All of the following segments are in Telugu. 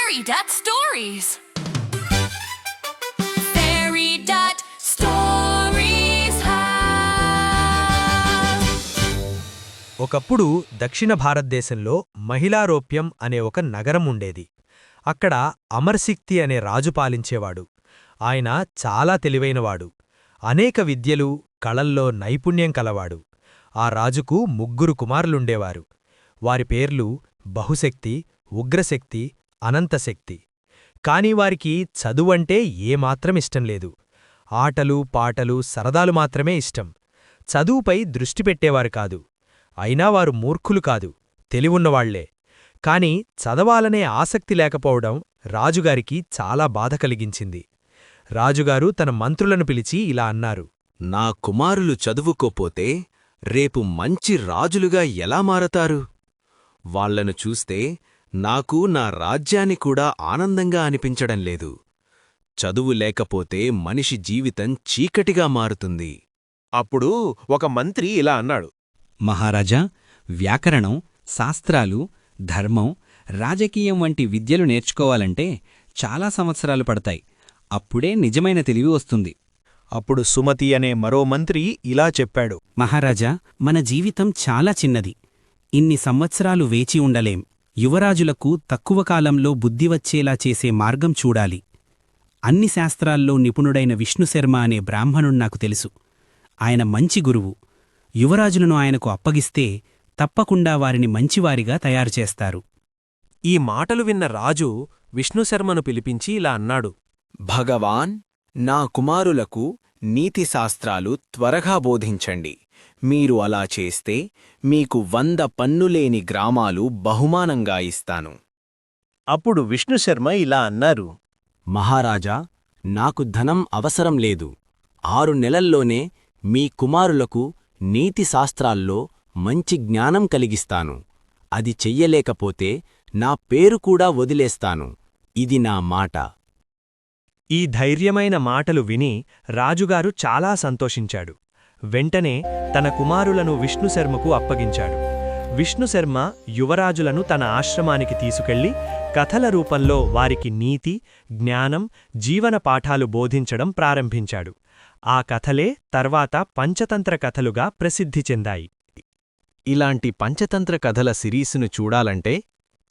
Fairy Dot Stories. Fairy Dot Stories House. ఒకప్పుడు దక్షిణ భారతదేశంలో మహిళారోప్యం అనే ఒక నగరం ఉండేది. అక్కడ అమర్సిక్తి అనే రాజు పాలించేవాడు. ఆయన చాలా తెలివైనవాడు. అనేక విద్యలు, కళల్లో నైపుణ్యం కలవాడు. ఆ రాజుకు 3 కుమారులుండేవారు. వారి పేర్లు బహుశక్తి, ఉగ్రశక్తి, అనంతశక్తి. కాని వారికి చదువంటే ఏమాత్రమిష్టం లేదు. ఆటలు, పాటలు, సరదాలు మాత్రమే ఇష్టం. చదువుపై దృష్టి పెట్టేవారు కాదు. అయినా వారు మూర్ఖులు కాదు, తెలివున్నవాళ్లే. కాని చదవాలనే ఆసక్తి లేకపోవడం రాజుగారికి చాలా బాధ కలిగించింది. రాజుగారు తన మంత్రులను పిలిచి ఇలా అన్నారు. నా కుమారులు చదువుకోపోతే రేపు మంచి రాజులుగా ఎలా మారతారు? వాళ్లను చూస్తే నాకు నా రాజ్యాన్ని కూడా ఆనందంగా అనిపించడం లేదు. చదువు లేకపోతే మనిషి జీవితం చీకటిగా మారుతుంది. అప్పుడు ఒక మంత్రి ఇలా అన్నాడు. మహారాజా, వ్యాకరణం, శాస్త్రాలు, ధర్మం, రాజకీయం వంటి విద్యలు నేర్చుకోవాలంటే చాలా సంవత్సరాలు పడతాయి. అప్పుడే నిజమైన తెలివి వస్తుంది. అప్పుడు సుమతి అనే మరో మంత్రి ఇలా చెప్పాడు. మహారాజా, మన జీవితం చాలా చిన్నది. ఇన్ని సంవత్సరాలు వేచి ఉండలేం. యువరాజులకు తక్కువ కాలంలో బుద్ధి వచ్చేలా చేసే మార్గం చూడాలి. అన్ని శాస్త్రాల్లో నిపుణుడైన విష్ణుశర్మ అనే బ్రాహ్మణుడు నాకు తెలుసు. ఆయన మంచి గురువు. యువరాజులను ఆయనకు అప్పగిస్తే తప్పకుండా వారిని మంచివారిగా తయారుచేస్తారు. ఈ మాటలు విన్న రాజు విష్ణుశర్మను పిలిపించి ఇలా అన్నాడు. భగవాన్, నా కుమారులకు నీతిశాస్త్రాలు త్వరగా బోధించండి. మీరు అలా చేస్తే మీకు 100 పన్నులేని గ్రామాలు బహుమానంగా ఇస్తాను. అప్పుడు విష్ణుశర్మ ఇలా అన్నారు. మహారాజా, నాకు ధనం అవసరం లేదు. 6 నెలల్లోనే మీ కుమారులకు నీతిశాస్త్రాల్లో మంచి జ్ఞానం కలిగిస్తాను. అది చెయ్యలేకపోతే నా పేరు కూడా వదిలేస్తాను. ఇది నా మాట. ఈ ధైర్యమైన మాటలు విని రాజుగారు చాలా సంతోషించాడు. వెంటనే తన కుమారులను విష్ణుశర్మకు అప్పగించాడు. విష్ణుశర్మ యువరాజులను తన ఆశ్రమానికి తీసుకెళ్లి కథల రూపంలో వారికి నీతి, జ్ఞానం, జీవన పాఠాలు బోధించడం ప్రారంభించాడు. ఆ కథలే తర్వాత పంచతంత్ర కథలుగా ప్రసిద్ధి చెందాయి. ఇలాంటి పంచతంత్ర కథల సిరీసును చూడాలంటే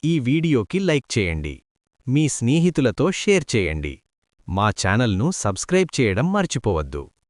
ఈ వీడియోకి లైక్ చేయండి. మీ స్నేహితులతో షేర్ చేయండి. మా ఛానల్ను సబ్స్క్రైబ్ చేయడం మర్చిపోవద్దు.